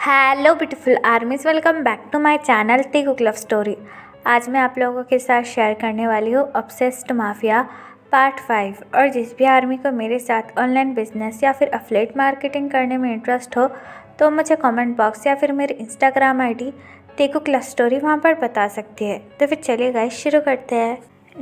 Hello beautiful armies, welcome back to my channel T cook love story. आज मैं आप लोगों के साथ शेयर करने वाली हूँ ऑब्सेस्ड माफिया पार्ट 5। और जिस भी आर्मी को मेरे साथ ऑनलाइन बिजनेस या फिर अफिलिएट मार्केटिंग करने में इंटरेस्ट हो तो मुझे कमेंट बॉक्स या फिर मेरे Instagram ID T cook love story वहाँ पर बता सकती है। तो फिर चलिए गाइस शुरू करते हैं।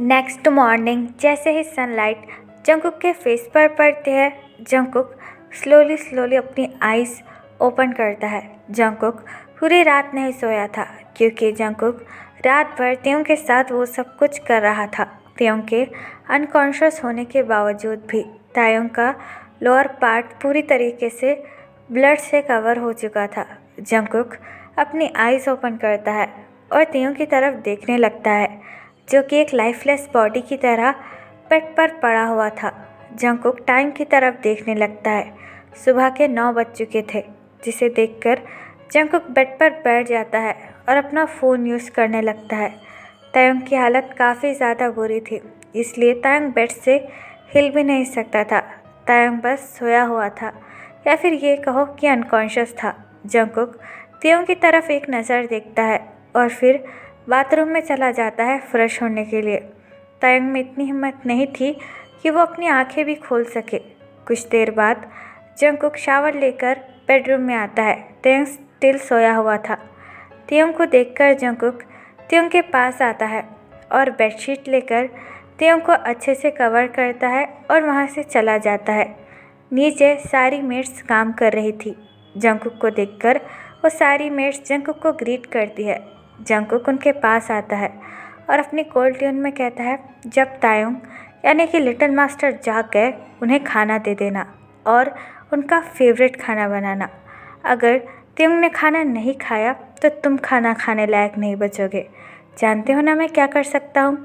नेक्स्ट मॉर्निंग जैसे ही सनलाइट जंगकुक के फेस पर पड़ती है, जंगकुक स्लोली अपनी आइज़ ओपन करता है। जंगकुक पूरी रात नहीं सोया था क्योंकि जंगकुक रात भर त्यों के साथ वो सब कुछ कर रहा था। त्यों के अनकॉन्शियस होने के बावजूद भी तायोंग का लोअर पार्ट पूरी तरीके से ब्लड से कवर हो चुका था। जंगकुक अपनी आइज़ ओपन करता है और त्यों की तरफ देखने लगता है जो कि एक लाइफलेस बॉडी की तरह बेड पर पड़ा हुआ था। जंगकुक टाइम की तरफ देखने लगता है। सुबह के 9 बज चुके थे, जिसे देखकर जंगकुक बेड पर बैठ जाता है और अपना फ़ोन यूज़ करने लगता है। तायोंग की हालत काफ़ी ज़्यादा बुरी थी, इसलिए तायोंग बेड से हिल भी नहीं सकता था। तायोंग बस सोया हुआ था या फिर ये कहो कि अनकॉन्शियस था। जंगकुक त्यों की तरफ एक नज़र देखता है और फिर बाथरूम में चला जाता है फ्रेश होने के लिए। तायोंग में इतनी हिम्मत नहीं थी कि वो अपनी आंखें भी खोल सके। कुछ देर बाद जंगकुक शावर लेकर बेडरूम में आता है। त्यों स्टिल सोया हुआ था। त्यों को देखकर जंगकुक त्यों के पास आता है और बेडशीट लेकर त्यों को अच्छे से कवर करता है और वहाँ से चला जाता है। नीचे सारी मेट्स काम कर रही थी। जंगकुक को देखकर वो सारी मेट्स जंगकुक को ग्रीट करती है। जंगकुक उनके पास आता है और अपनी कोल्ड ट्यून में कहता है, जब तायोंग यानी कि लिटिल मास्टर जाग गए उन्हें खाना दे देना और उनका फेवरेट खाना बनाना। अगर त्यों ने खाना नहीं खाया तो तुम खाना खाने लायक नहीं बचोगे। जानते हो ना मैं क्या कर सकता हूँ।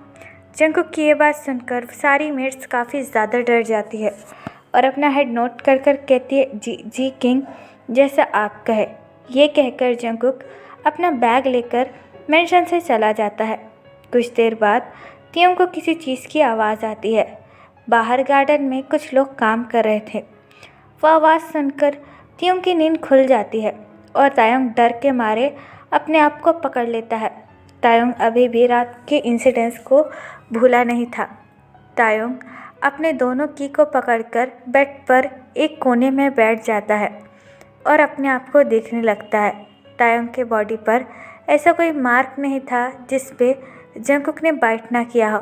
जंगकुक की ये बात सुनकर सारी मेट्स काफ़ी ज़्यादा डर जाती है और अपना हेड नोट कर कर कहती है, जी जी किंग, जैसा आप कहे। ये कहकर जंगकुक अपना बैग लेकर मेंशन से चला जाता है। कुछ देर बाद त्यों को किसी चीज़ की आवाज़ आती है। बाहर गार्डन में कुछ लोग काम कर रहे थे। वह आवाज़ सुनकर त्यों की नींद खुल जाती है और तायोंग डर के मारे अपने आप को पकड़ लेता है। तायोंग अभी भी रात के इंसिडेंट्स को भूला नहीं था। तायोंग अपने दोनों की को पकड़कर बेड पर एक कोने में बैठ जाता है और अपने आप को देखने लगता है। तायोंग के बॉडी पर ऐसा कोई मार्क नहीं था जिस पे जंगकुक ने बाइट ना किया हो।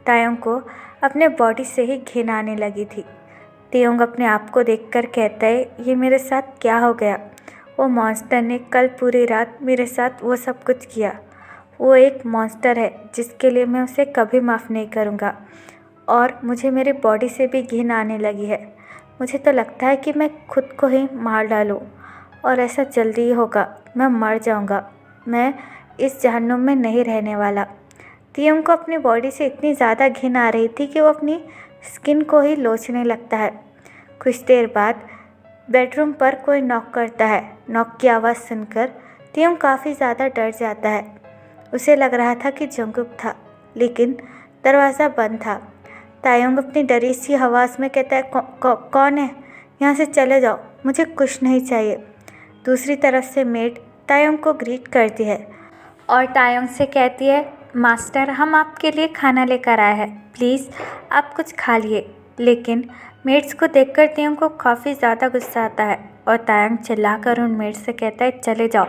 तायोंग को अपने बॉडी से ही घिन आने लगी थी। त्योंग अपने आप को देखकर कहता है, ये मेरे साथ क्या हो गया। वो मॉन्स्टर ने कल पूरी रात मेरे साथ वो सब कुछ किया। वो एक मॉन्स्टर है जिसके लिए मैं उसे कभी माफ़ नहीं करूँगा और मुझे मेरी बॉडी से भी घिन आने लगी है। मुझे तो लगता है कि मैं खुद को ही मार डालूँ और ऐसा जल्दी ही होगा। मैं मर जाऊँगा। मैं इस जहन्नुम में नहीं रहने वाला। त्योंग को अपनी बॉडी से इतनी ज़्यादा घिन आ रही थी कि वो अपनी स्किन को ही लोचने लगता है। कुछ देर बाद बेडरूम पर कोई नॉक करता है। नॉक की आवाज़ सुनकर त्योंग काफ़ी ज़्यादा डर जाता है। उसे लग रहा था कि जंगकुक था, लेकिन दरवाज़ा बंद था। तायोंग अपनी डरी सी आवाज़ में कहता है, कौन है? यहाँ से चले जाओ, मुझे कुछ नहीं चाहिए। दूसरी तरफ से मेड तायोंग को ग्रीट करती है और तायोंग से कहती है, मास्टर, हम आपके लिए खाना लेकर आए हैं, प्लीज़ आप कुछ खा लिए। लेकिन मेड्स को देखकर त्योंग को काफ़ी ज़्यादा गुस्सा आता है और तायोंग चिल्लाकर उन मेड्स से कहता है, चले जाओ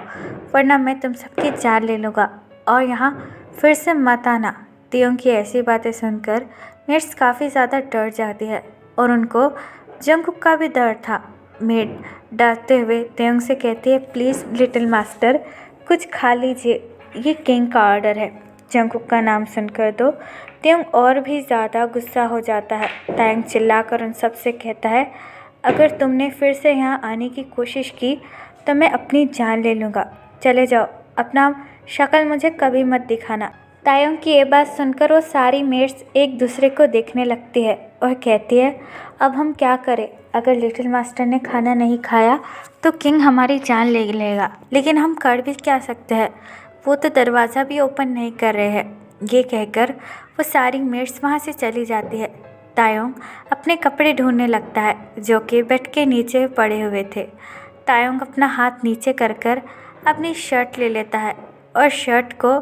वरना मैं तुम सबकी जान ले लूँगा और यहाँ फिर से मत आना। त्योंग की ऐसी बातें सुनकर मेड्स काफ़ी ज़्यादा डर जाती है और उनको जंगकुक का भी डर था। मेड डरते हुए त्योंग से कहती है, प्लीज़ लिटिल मास्टर कुछ खा लीजिए, ये किंग का ऑर्डर है। जंगकुक का नाम सुनकर तो त्योंग और भी ज़्यादा गुस्सा हो जाता है। तायोंग चिल्लाकर उन सब से कहता है, अगर तुमने फिर से यहाँ आने की कोशिश की तो मैं अपनी जान ले लूँगा। चले जाओ, अपना शक्ल मुझे कभी मत दिखाना। तायोंग की ये बात सुनकर वो सारी मेट्स एक दूसरे को देखने लगती है और कहती है, अब हम क्या करें? अगर लिटिल मास्टर ने खाना नहीं खाया तो किंग हमारी जान ले लेगा, लेकिन हम कर भी क्या सकते हैं? वो तो दरवाज़ा भी ओपन नहीं कर रहे हैं। ये कहकर वो सारी मेट्स वहाँ से चली जाती है। तायोंग अपने कपड़े ढूंढने लगता है जो कि बेड के नीचे पड़े हुए थे। तायोंग अपना हाथ नीचे कर कर अपनी शर्ट ले लेता है और शर्ट को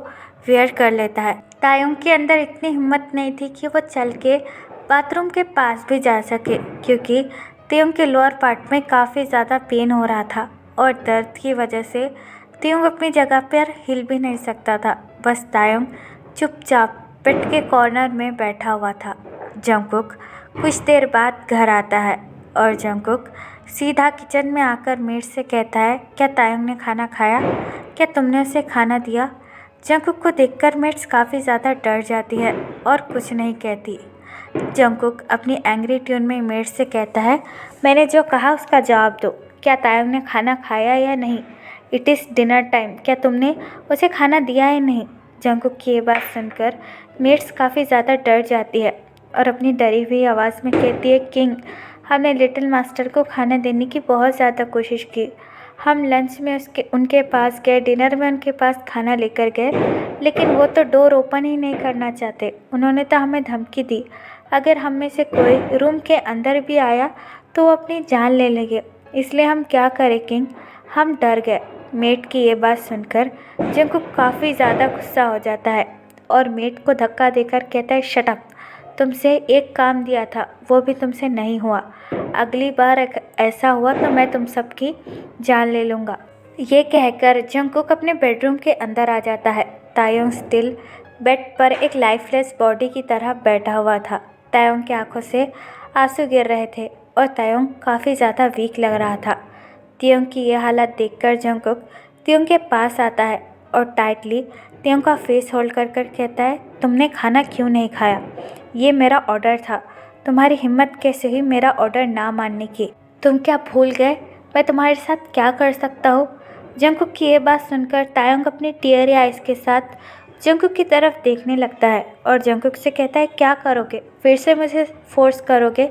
वेयर कर लेता है। तायोंग के अंदर इतनी हिम्मत नहीं थी कि वो चल के बाथरूम के पास भी जा सके, क्योंकि तायोंग के लोअर पार्ट में काफ़ी ज़्यादा पेन हो रहा था और दर्द की वजह से तायोंग अपनी जगह पर हिल भी नहीं सकता था। बस तायोंग चुपचाप बेड के कॉर्नर में बैठा हुआ था। जंगकुक कुछ देर बाद घर आता है और जंगकुक सीधा किचन में आकर मेड से कहता है, क्या तायोंग ने खाना खाया? क्या तुमने उसे खाना दिया? जंगकुक को देखकर मेड्स काफ़ी ज़्यादा डर जाती है और कुछ नहीं कहती। जंगकुक अपनी एंग्री ट्यून में मेड से कहता है, मैंने जो कहा उसका जवाब दो। क्या तायोंग ने खाना खाया या नहीं? It is dinner time. क्या तुमने उसे खाना दिया या नहीं? जंगकुक की ये बात सुनकर मेड्स काफ़ी ज़्यादा डर जाती है और अपनी डरी हुई आवाज़ में कहती है, किंग, हमने लिटिल मास्टर को खाना देने की बहुत ज़्यादा कोशिश की। हम लंच में उनके पास गए, डिनर में उनके पास खाना लेकर गए, लेकिन वो तो डोर ओपन ही नहीं करना चाहते। उन्होंने तो हमें धमकी दी, अगर हम में से कोई रूम के अंदर भी आया तो वो अपनी जान ले लेंगे। इसलिए हम क्या करें किंग, हम डर गए। मेड की ये बात सुनकर जंगकुक काफ़ी ज़्यादा गुस्सा हो जाता है और मेड को धक्का देकर कहता है, शट अप, तुमसे एक काम दिया था वो भी तुमसे नहीं हुआ। अगली बार ऐसा हुआ तो मैं तुम सबकी जान ले लूँगा। ये कहकर जंगकुक अपने बेडरूम के अंदर आ जाता है। तायोंग स्टिल बेड पर एक लाइफलेस बॉडी की तरह बैठा हुआ था। तायोंग की आंखों से आंसू गिर रहे थे और तायोंग काफ़ी ज़्यादा वीक लग रहा था। तायोंग की यह हालत देखकर जंगकुक तायोंग के पास आता है और टाइटली तायोंग का फेस होल्ड कर कर कहता है, तुमने खाना क्यों नहीं खाया? ये मेरा ऑर्डर था। तुम्हारी हिम्मत कैसे हुई मेरा ऑर्डर ना मानने की? तुम क्या भूल गए मैं तुम्हारे साथ क्या कर सकता हूँ? जंगकुक की ये बात सुनकर तायोंग अपनी टीयरी आइज़ के साथ जंगकुक की तरफ देखने लगता है और जंगकुक से कहता है, क्या करोगे? फिर से मुझे फोर्स करोगे?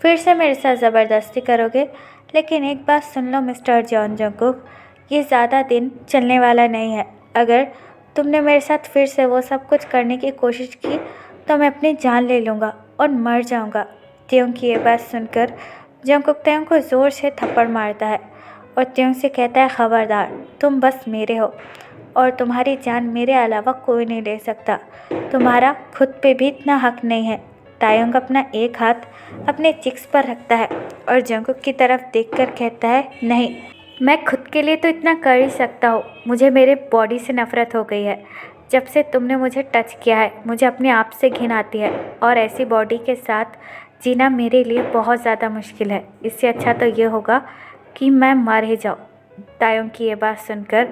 फिर से मेरे साथ ज़बरदस्ती करोगे? लेकिन एक बात सुन लो मिस्टर जॉन जंगकुक, ये ज़्यादा दिन चलने वाला नहीं है। अगर तुमने मेरे साथ फिर से वो सब कुछ करने की कोशिश की तो मैं अपनी जान ले लूँगा और मर जाऊँगा। तायोंग की ये बात सुनकर जंगकुक तायोंग को ज़ोर से थप्पड़ मारता है और तायोंग से कहता है, खबरदार, तुम बस मेरे हो और तुम्हारी जान मेरे अलावा कोई नहीं ले सकता। तुम्हारा खुद पे भी इतना हक नहीं है। तायोंग अपना एक हाथ अपने चिक्स पर रखता है और जंगकुक की तरफ देखकर कहता है, नहीं, मैं खुद के लिए तो इतना कर ही सकता हूँ। मुझे मेरे बॉडी से नफ़रत हो गई है। जब से तुमने मुझे टच किया है मुझे अपने आप से घिन आती है और ऐसी बॉडी के साथ जीना मेरे लिए बहुत ज़्यादा मुश्किल है। इससे अच्छा तो ये होगा कि मैं मर ही जाऊँ। तायोंग की ये बात सुनकर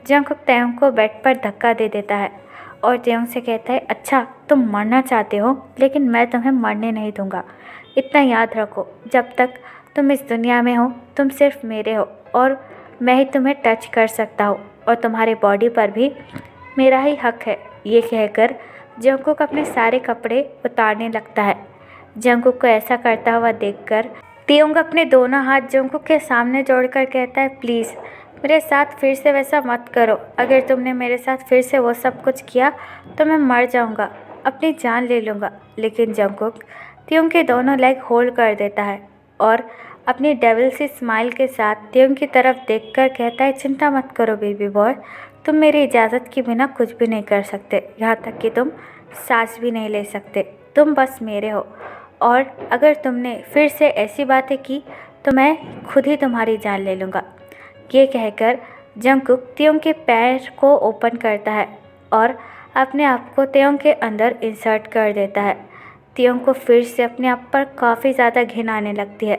जंगकुक तायोंग को बेड पर धक्का दे देता है और तायोंग से कहता है, अच्छा तुम मरना चाहते हो, लेकिन मैं तुम्हें मरने नहीं दूँगा। इतना याद रखो, जब तक तुम इस दुनिया में हो तुम सिर्फ मेरे हो और मैं ही तुम्हें टच कर सकता हूँ और तुम्हारे बॉडी पर भी मेरा ही हक है। ये कहकर जंगकुक अपने सारे कपड़े उतारने लगता है। जंगकुक को ऐसा करता हुआ देखकर तायोंग अपने दोनों हाथ जंगकुक के सामने जोड़कर कहता है, प्लीज़ मेरे साथ फिर से वैसा मत करो। अगर तुमने मेरे साथ फिर से वो सब कुछ किया तो मैं मर जाऊंगा, अपनी जान ले लूँगा। लेकिन जंगकुक तायोंग के दोनों लेग होल्ड कर देता है और अपनी डेविल सी स्माइल के साथ तायोंग की तरफ देखकर कहता है, चिंता मत करो बेबी बॉय, तुम मेरी इजाज़त के बिना कुछ भी नहीं कर सकते, यहाँ तक कि तुम सांस भी नहीं ले सकते। तुम बस मेरे हो और अगर तुमने फिर से ऐसी बातें की तो मैं खुद ही तुम्हारी जान ले लूँगा। ये कहकर जंगकुक तायोंग के पैर को ओपन करता है और अपने आप को तायोंग के अंदर इंसर्ट कर देता है। तायोंग को फिर से अपने आप पर काफ़ी ज़्यादा घिन आने लगती है।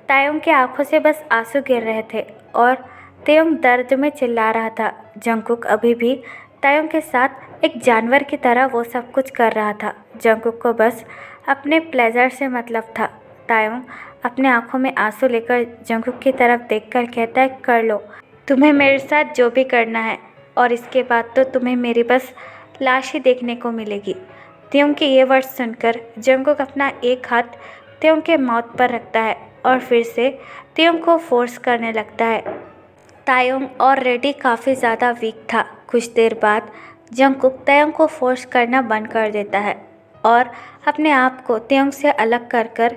तायोंग की आंखों से बस आंसू गिर रहे थे और तायोंग दर्द में चिल्ला रहा था। जंगकुक अभी भी तायोंग के साथ एक जानवर की तरह वो सब कुछ कर रहा था। जंगकुक को बस अपने प्लेजर से मतलब था। तायोंग अपने आंखों में आंसू लेकर जंगकुक की तरफ देखकर कहता है, कर लो तुम्हें मेरे साथ जो भी करना है और इसके बाद तो तुम्हें मेरी बस लाश ही देखने को मिलेगी। तायोंग के ये वर्ड सुनकर जंगकुक अपना एक हाथ तायोंग के माउथ पर रखता है और फिर से तायोंग को फोर्स करने लगता है। तायोंग ऑलरेडी काफ़ी ज़्यादा वीक था। कुछ देर बाद जंगकुक तायोंग को फोर्स करना बंद कर देता है और अपने आप को तायोंग से अलग कर कर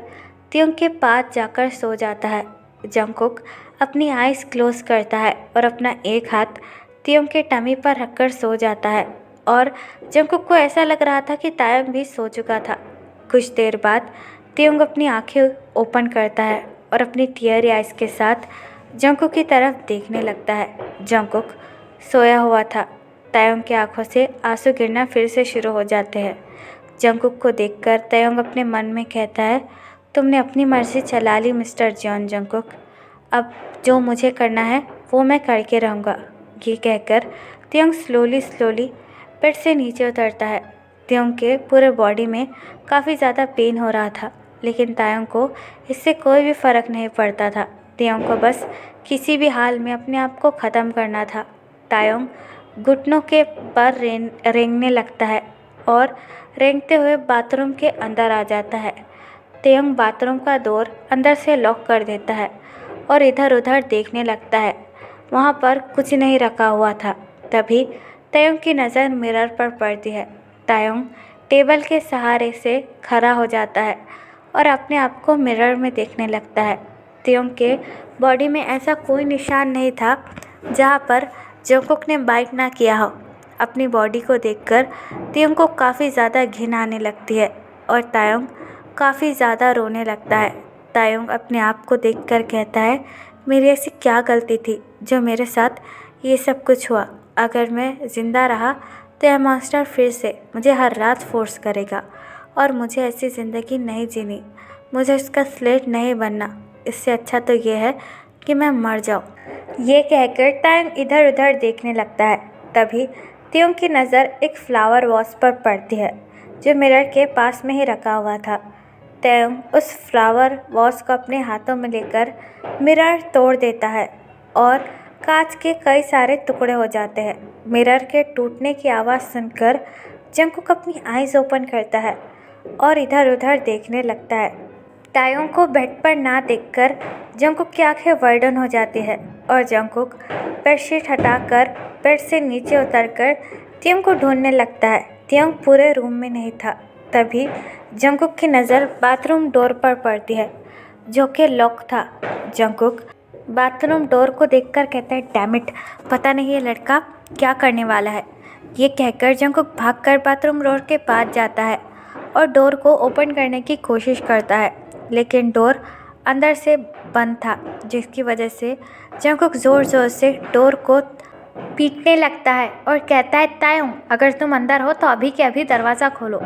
तायोंग के पास जाकर सो जाता है। जंगकुक अपनी आइज़ क्लोज करता है और अपना एक हाथ त्योंग के टमी पर रखकर सो जाता है। और जंगकुक को ऐसा लग रहा था कि तायंग भी सो चुका था। कुछ देर बाद त्योंग अपनी आंखें ओपन करता है और अपनी टीयरी आइज़ के साथ जंगकुक की तरफ देखने लगता है। जंगकुक सोया हुआ था। तायंग की आंखों से आंसू गिरना फिर से शुरू हो जाते हैं। जंगकुक को देखकर तायंग अपने मन में कहता है, तुमने अपनी मर्जी चला ली मिस्टर जॉन जंगकुक। अब जो मुझे करना है वो मैं करके रहूँगा। ये कहकर त्योंग स्लोली बेड से नीचे उतरता है। त्योंग के पूरे बॉडी में काफ़ी ज़्यादा पेन हो रहा था, लेकिन तायंग को इससे कोई भी फ़र्क नहीं पड़ता था। त्योंग को बस किसी भी हाल में अपने आप को ख़त्म करना था। तायंग घुटनों के पर रेंगने लगता है और रेंगते हुए बाथरूम के अंदर आ जाता है। त्योंग बाथरूम का डोर अंदर से लॉक कर देता है और इधर उधर देखने लगता है। वहाँ पर कुछ नहीं रखा हुआ था। तभी त्योंग की नज़र मिरर पर पड़ती है। त्योंग टेबल के सहारे से खड़ा हो जाता है और अपने आप को मिरर में देखने लगता है। त्योंग के बॉडी में ऐसा कोई निशान नहीं था जहाँ पर जंगकुक ने बाइट ना किया हो। अपनी बॉडी को देखकर त्योंग को काफ़ी ज़्यादा घिन आने लगती है और त्योंग काफ़ी ज़्यादा रोने लगता है। त्योंग अपने आप को देखकर कहता है, मेरी ऐसी क्या गलती थी जो मेरे साथ ये सब कुछ हुआ। अगर मैं ज़िंदा रहा तो यह मॉन्स्टर फिर से मुझे हर रात फोर्स करेगा और मुझे ऐसी ज़िंदगी नहीं जीनी। मुझे उसका स्लेट नहीं बनना। इससे अच्छा तो ये है कि मैं मर जाऊँ। ये कहकर त्योंग इधर उधर देखने लगता है। तभी त्योंग की नज़र एक फ्लावर वॉस पर पड़ती है जो मिरर के पास में ही रखा हुआ था। त्योंग उस फ्लावर वॉस को अपने हाथों में लेकर मिरर तोड़ देता है और कांच के कई सारे टुकड़े हो जाते हैं। मिरर के टूटने की आवाज़ सुनकर जंगकुक अपनी आइज़ ओपन करता है और इधर उधर देखने लगता है। त्योंग को बेड पर ना देखकर जंगकुक की आंखें वाइडन हो जाती है और जंगकुक बेडशीट हटाकर बेड से नीचे उतरकर त्योंग को ढूंढने लगता है। त्योंग पूरे रूम में नहीं था। तभी जंगकुक की नज़र बाथरूम डोर पर पड़ती है जो कि लॉक था। जंगकुक बाथरूम डोर को देखकर कहता है, डैम इट, पता नहीं ये लड़का क्या करने वाला है। ये कहकर जंगकुक भागकर बाथरूम डोर के पास जाता है और डोर को ओपन करने की कोशिश करता है, लेकिन डोर अंदर से बंद था, जिसकी वजह से जंगकुक ज़ोर ज़ोर से डोर को पीटने लगता है और कहता है, त्योंग, अगर तुम अंदर हो तो अभी के अभी दरवाज़ा खोलो।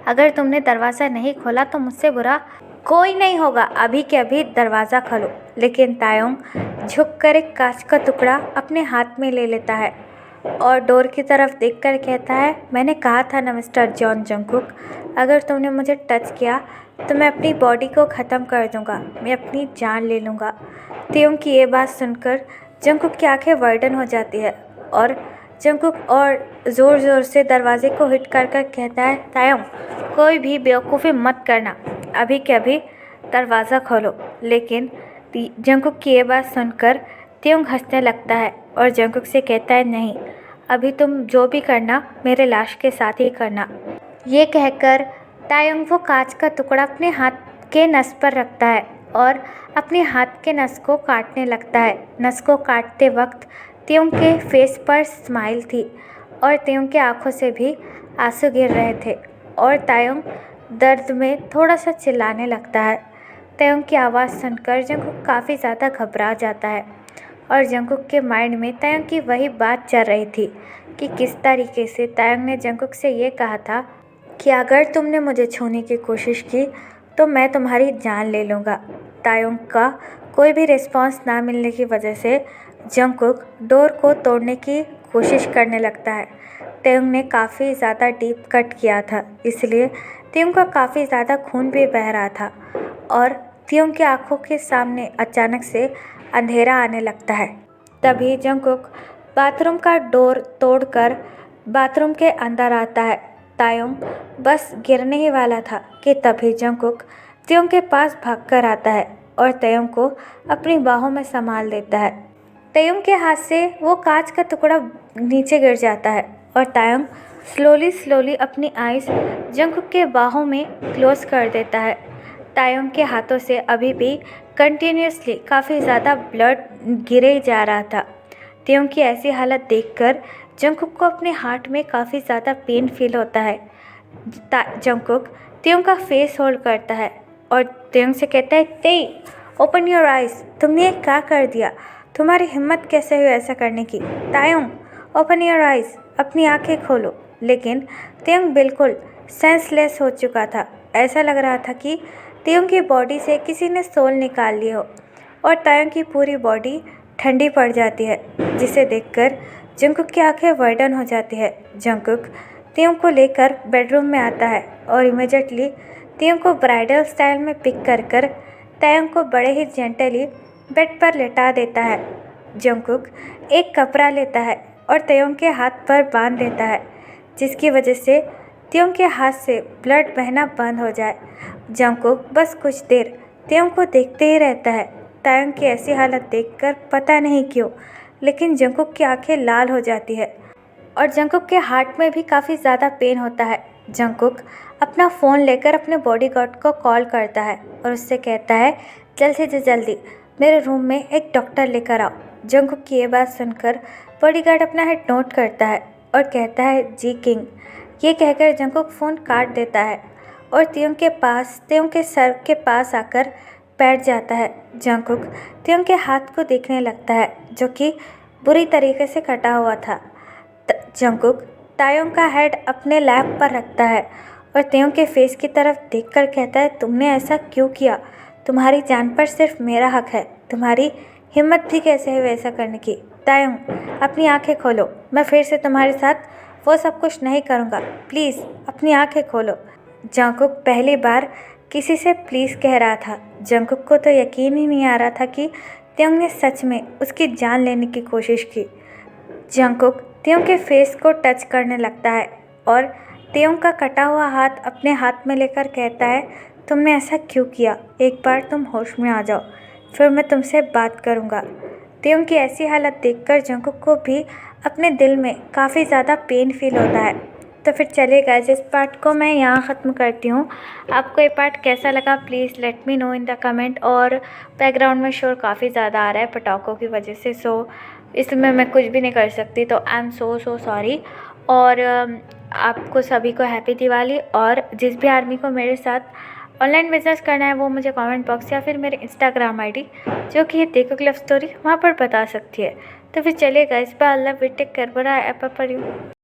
अगर तुमने दरवाज़ा नहीं खोला तो मुझसे बुरा कोई नहीं होगा। अभी के अभी दरवाज़ा खोलो। लेकिन त्योंग झुककर एक कांच का टुकड़ा अपने हाथ में ले लेता है और डोर की तरफ देखकर कहता है, मैंने कहा था ना मिस्टर जॉन जंगकुक, अगर तुमने मुझे टच किया तो मैं अपनी बॉडी को ख़त्म कर दूंगा, मैं अपनी जान ले लूँगा। त्योंग की ये बात सुनकर जंगकुक की आंखें वाइडन हो जाती है और जंगकुक और ज़ोर ज़ोर से दरवाजे को हिट कर कर कहता है, त्योंग, कोई भी बेवकूफ़ी मत करना, अभी के अभी दरवाज़ा खोलो। लेकिन जंगकुक की ये बात सुनकर त्योंग हंसने लगता है और जंगकुक से कहता है, नहीं, अभी तुम जो भी करना मेरे लाश के साथ ही करना। ये कहकर त्योंग वो कांच का टुकड़ा अपने हाथ के नस पर रखता है और अपने हाथ के नस को काटने लगता है। नस को काटते वक्त त्योंग के फेस पर स्माइल थी और त्योंग के आंखों से भी आंसू गिर रहे थे और त्योंग दर्द में थोड़ा सा चिल्लाने लगता है। त्योंग की आवाज़ सुनकर जंगकुक काफ़ी ज़्यादा घबरा जाता है और जंगकुक के माइंड में त्योंग की वही बात चल रही थी कि किस तरीके से त्योंग ने जंगकुक से ये कहा था कि अगर तुमने मुझे छूने की कोशिश की तो मैं तुम्हारी जान ले लूँगा। त्योंग का कोई भी रिस्पांस ना मिलने की वजह से जंगकुक डोर को तोड़ने की कोशिश करने लगता है। त्योंग ने काफ़ी ज़्यादा डीप कट किया था, इसलिए त्योंग का काफ़ी ज़्यादा खून भी बह रहा था और त्योंग की आंखों के सामने अचानक से अंधेरा आने लगता है। तभी जंगकुक बाथरूम का डोर तोड़कर बाथरूम के अंदर आता है। त्योंग बस गिरने ही वाला था कि तभी जंगकुक त्योंग के पास भागकर आता है और त्योंग को अपनी बाहों में संभाल लेता है। त्योंग के हाथ से वो कांच का टुकड़ा नीचे गिर जाता है और त्योंग स्लोली अपनी आइज़ जंगकुक के बाहों में क्लोज कर देता है। त्योंग के हाथों से अभी भी कंटिन्यूसली काफ़ी ज़्यादा ब्लड गिरे ही जा रहा था। त्योंग की ऐसी हालत देखकर जंगकुक को अपने हार्ट में काफ़ी ज़्यादा पेन फील होता है। जंगकुक त्योंग का फेस होल्ड करता है और त्योंग से कहता है, तेई ओपन योर आइज, तुमने ये क्या कर दिया? तुम्हारी हिम्मत कैसे हुई ऐसा करने की? तायोंग ओपन योर आइज, अपनी आंखें खोलो। लेकिन त्योंग बिल्कुल सेंसलेस हो चुका था। ऐसा लग रहा था कि त्योंग की बॉडी से किसी ने सोल निकाल ली हो और तायोंग की पूरी बॉडी ठंडी पड़ जाती है, जिसे देखकर जंगकुक की आंखें वाइडन हो जाती है। जंगकुक त्योंग को लेकर बेडरूम में आता है और इमीडिएटली त्योंग को ब्राइडल स्टाइल में पिक कर तायोंग को बड़े ही जेंटली बेड पर लेटा देता है। जंगकुक एक कपड़ा लेता है और त्योंग के हाथ पर बांध देता है, जिसकी वजह से त्योंग के हाथ से ब्लड बहना बंद हो जाए। जंगकुक बस कुछ देर त्योंग को देखते ही रहता है। तायोंग की ऐसी हालत देखकर पता नहीं क्यों, लेकिन जंगकुक की आंखें लाल हो जाती है और जंगकुक के हार्ट में भी काफ़ी ज़्यादा पेन होता है। जंगकुक अपना फ़ोन लेकर अपने बॉडीगार्ड को कॉल करता है और उससे कहता है, जल्दी से जल्दी मेरे रूम में एक डॉक्टर लेकर आओ। जंगकुक की ये बात सुनकर बॉडीगार्ड अपना हेड नोट करता है और कहता है, जी किंग। ये कहकर जंगकुक फ़ोन काट देता है और त्योंग के सर के पास आकर बैठ जाता है। जंगकुक त्योंग के हाथ को देखने लगता है, जो कि बुरी तरीके से कटा हुआ था। जंगकुक तायोंग का हेड अपने लैप पर रखता है और त्योंग के फेस की तरफ देखकर कहता है, तुमने ऐसा क्यों किया? तुम्हारी जान पर सिर्फ मेरा हक है। तुम्हारी हिम्मत भी कैसे हुई ऐसा करने की? तायोंग, अपनी आंखें खोलो। मैं फिर से तुम्हारे साथ वो सब कुछ नहीं करूँगा। प्लीज़ अपनी आंखें खोलो। जंगकुक पहली बार किसी से प्लीज़ कह रहा था। जंगकुक को तो यकीन ही नहीं आ रहा था कि त्योंग ने सच में उसकी जान लेने की कोशिश की। जंगकुक त्योंग के फेस को टच करने लगता है और त्योंग का कटा हुआ हाथ अपने हाथ में लेकर कहता है, तुमने ऐसा क्यों किया? एक बार तुम होश में आ जाओ, फिर मैं तुमसे बात करूँगा। त्योंग की ऐसी हालत देखकर जंगकुक को भी अपने दिल में काफ़ी ज़्यादा पेन फील होता है। तो फिर चलिए गाइस, इस पार्ट को मैं यहाँ ख़त्म करती हूँ। आपको ये पार्ट कैसा लगा please let me know in the comment. और बैकग्राउंड में शोर काफ़ी ज़्यादा आ रहा है पटाखों की वजह से, सो इसमें मैं कुछ भी नहीं कर सकती, तो आई एम सो सॉरी। और आपको सभी को हैप्पी दिवाली। और जिस भी आर्मी को मेरे साथ ऑनलाइन बिजनेस करना है वो मुझे कमेंट बॉक्स या फिर मेरे इंस्टाग्राम आईडी जो कि है टेक लव स्टोरी, वहाँ पर बता सकती है। तो फिर चलिए गाइस, बाय, अल्लाह, टेक केयर, बाय, पर यू।